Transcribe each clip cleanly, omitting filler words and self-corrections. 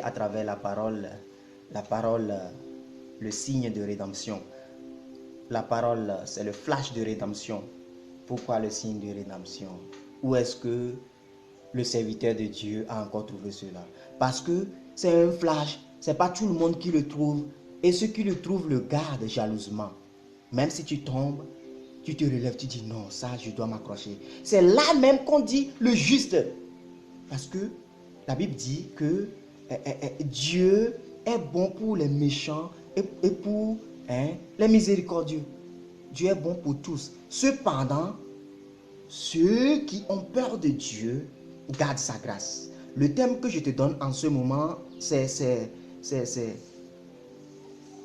à travers la parole, le signe de rédemption. La parole, c'est le flash de rédemption. Pourquoi le signe de rédemption? Où est-ce que le serviteur de Dieu a encore trouvé cela? Parce que c'est un flash, c'est pas tout le monde qui le trouve, et ceux qui le trouvent le gardent jalousement. Même si tu tombes, tu te relèves, tu dis non, ça je dois m'accrocher. C'est là même qu'on dit le juste. Parce que la Bible dit que Dieu est bon pour les méchants et pour les miséricordieux. Dieu est bon pour tous. Cependant, ceux qui ont peur de Dieu gardent sa grâce. Le thème que je te donne en ce moment, c'est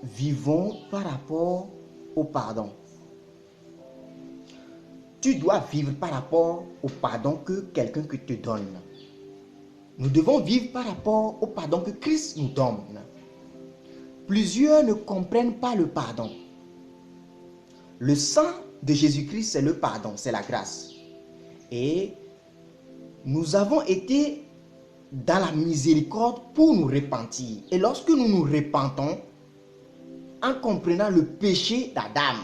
vivons par rapport au pardon. Tu dois vivre par rapport au pardon que quelqu'un te donne. Nous devons vivre par rapport au pardon que Christ nous donne. Plusieurs ne comprennent pas le pardon. Le sang de Jésus-Christ, c'est le pardon, c'est la grâce. Et nous avons été dans la miséricorde pour nous repentir. Et lorsque nous nous repentons, en comprenant le péché d'Adam,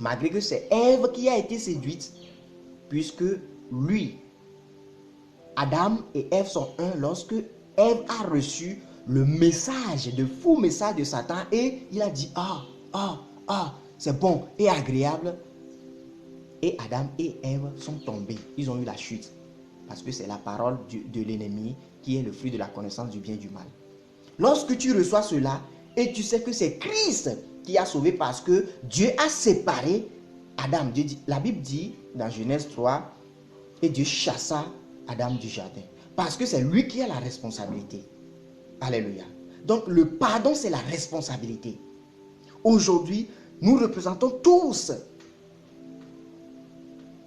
malgré que c'est Ève qui a été séduite, puisque lui, Adam et Ève sont un, lorsque Ève a reçu le message, le faux message de Satan, et il a dit c'est bon et agréable. Et Adam et Ève sont tombés, ils ont eu la chute, parce que c'est la parole de l'ennemi qui est le fruit de la connaissance du bien et du mal. Lorsque tu reçois cela, et tu sais que c'est Christ qui a sauvé, parce que Dieu a séparé Adam. La Bible dit dans Genèse 3, et Dieu chassa Adam du jardin, parce que c'est lui qui a la responsabilité. Alléluia. Donc le pardon, c'est la responsabilité. Aujourd'hui, nous représentons tous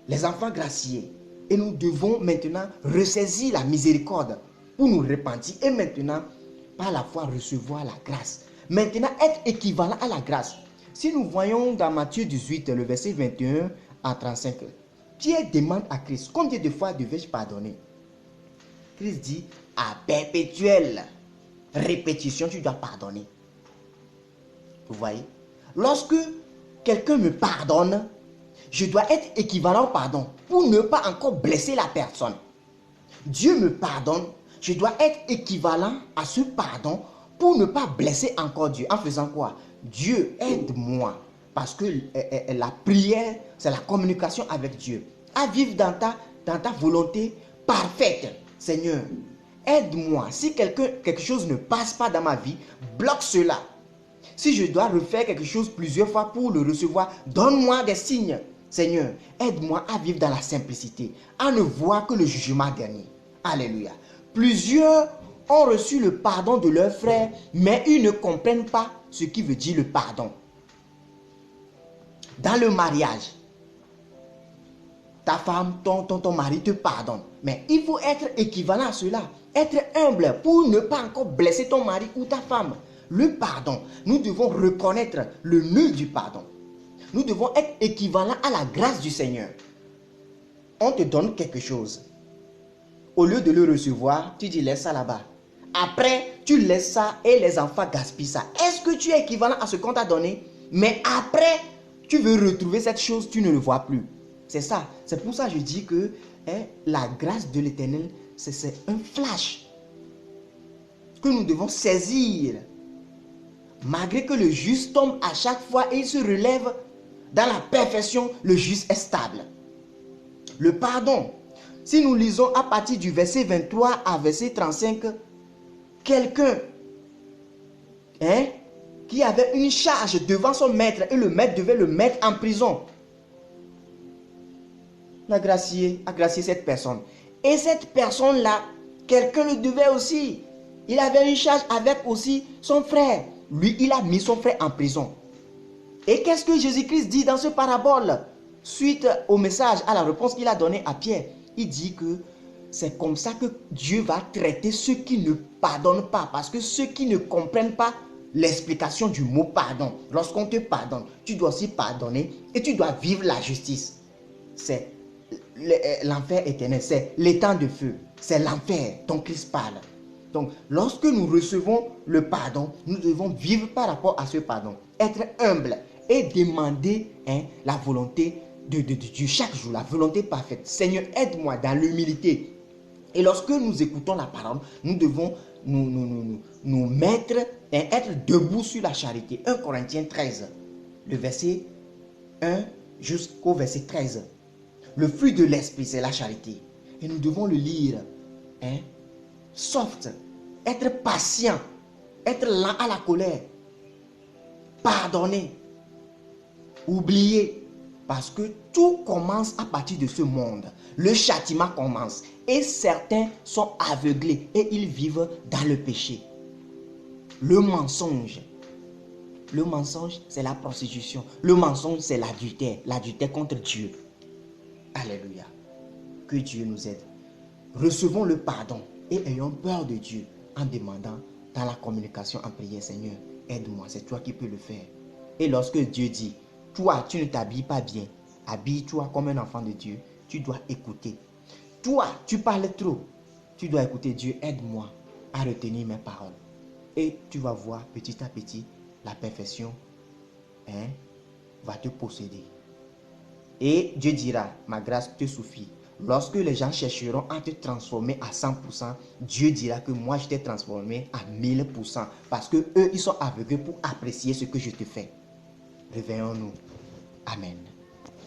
les enfants graciés, et nous devons maintenant ressaisir la miséricorde pour nous repentir, et maintenant par la foi recevoir la grâce. Maintenant être équivalent à la grâce. Si nous voyons dans Matthieu 18, le verset 21 à 35, Pierre demande à Christ, combien de fois devais-je pardonner? Christ dit, à perpétuelle répétition, tu dois pardonner. Vous voyez? Lorsque quelqu'un me pardonne, je dois être équivalent au pardon pour ne pas encore blesser la personne. Dieu me pardonne, je dois être équivalent à ce pardon pour ne pas blesser encore Dieu. En faisant quoi? Dieu, aide-moi. Parce que la prière, c'est la communication avec Dieu. À vivre dans ta volonté parfaite. Seigneur, aide-moi. Si quelque chose ne passe pas dans ma vie, bloque cela. Si je dois refaire quelque chose plusieurs fois pour le recevoir, donne-moi des signes. Seigneur, aide-moi à vivre dans la simplicité, à ne voir que le jugement dernier. Alléluia. Plusieurs ont reçu le pardon de leurs frères, mais ils ne comprennent pas ce qui veut dire le pardon. Dans le mariage, ta femme, ton mari te pardonne, mais il faut être équivalent à cela, être humble pour ne pas encore blesser ton mari ou ta femme. Le pardon, nous devons reconnaître le nœud du pardon. Nous devons être équivalents à la grâce du Seigneur. On te donne quelque chose. Au lieu de le recevoir, tu dis laisse ça là-bas. Après, tu laisses ça et les enfants gaspillent ça. Est-ce que tu es équivalent à ce qu'on t'a donné? Mais après, tu veux retrouver cette chose, tu ne le vois plus. C'est ça. C'est pour ça que je dis que la grâce de l'Éternel, c'est un flash que nous devons saisir. Malgré que le juste tombe à chaque fois et il se relève dans la perfection, le juste est stable. Le pardon. Si nous lisons à partir du verset 23 à verset 35, quelqu'un qui avait une charge devant son maître et le maître devait le mettre en prison. La gracier a gracié cette personne. Et cette personne-là, quelqu'un le devait aussi. Il avait une charge avec aussi son frère. Lui, il a mis son frère en prison. Et qu'est-ce que Jésus-Christ dit dans ce parabole? Suite au message, à la réponse qu'il a donnée à Pierre, il dit que c'est comme ça que Dieu va traiter ceux qui ne pardonnent pas. Parce que ceux qui ne comprennent pas l'explication du mot pardon. Lorsqu'on te pardonne, tu dois aussi pardonner et tu dois vivre la justice. C'est l'enfer éternel, c'est l'étang de feu. C'est l'enfer dont Christ parle. Donc, lorsque nous recevons le pardon, nous devons vivre par rapport à ce pardon. Être humble et demander la volonté de Dieu chaque jour, la volonté parfaite. Seigneur, aide-moi dans l'humilité. Et lorsque nous écoutons la parole, nous devons nous mettre et être debout sur la charité. 1 Corinthiens 13, le verset 1 jusqu'au verset 13. Le fruit de l'esprit, c'est la charité. Et nous devons le lire. Soft, être patient, être lent à la colère, pardonner, oublier. Parce que tout commence à partir de ce monde. Le châtiment commence. Et certains sont aveuglés et ils vivent dans le péché. Le mensonge. Le mensonge, c'est la prostitution. Le mensonge, c'est l'adultère. L'adultère contre Dieu. Alléluia. Que Dieu nous aide. Recevons le pardon et ayons peur de Dieu en demandant dans la communication en prière, Seigneur, aide-moi, c'est toi qui peux le faire. Et lorsque Dieu dit, toi, tu ne t'habilles pas bien, habille-toi comme un enfant de Dieu, tu dois écouter. Toi, tu parles trop, tu dois écouter Dieu, aide-moi à retenir mes paroles. Et tu vas voir petit à petit, la perfection va te posséder. Et Dieu dira, ma grâce te suffit. Lorsque les gens chercheront à te transformer à 100%, Dieu dira que moi je t'ai transformé à 1000%. Parce que eux, ils sont aveugles pour apprécier ce que je te fais. Réveillons-nous. Amen.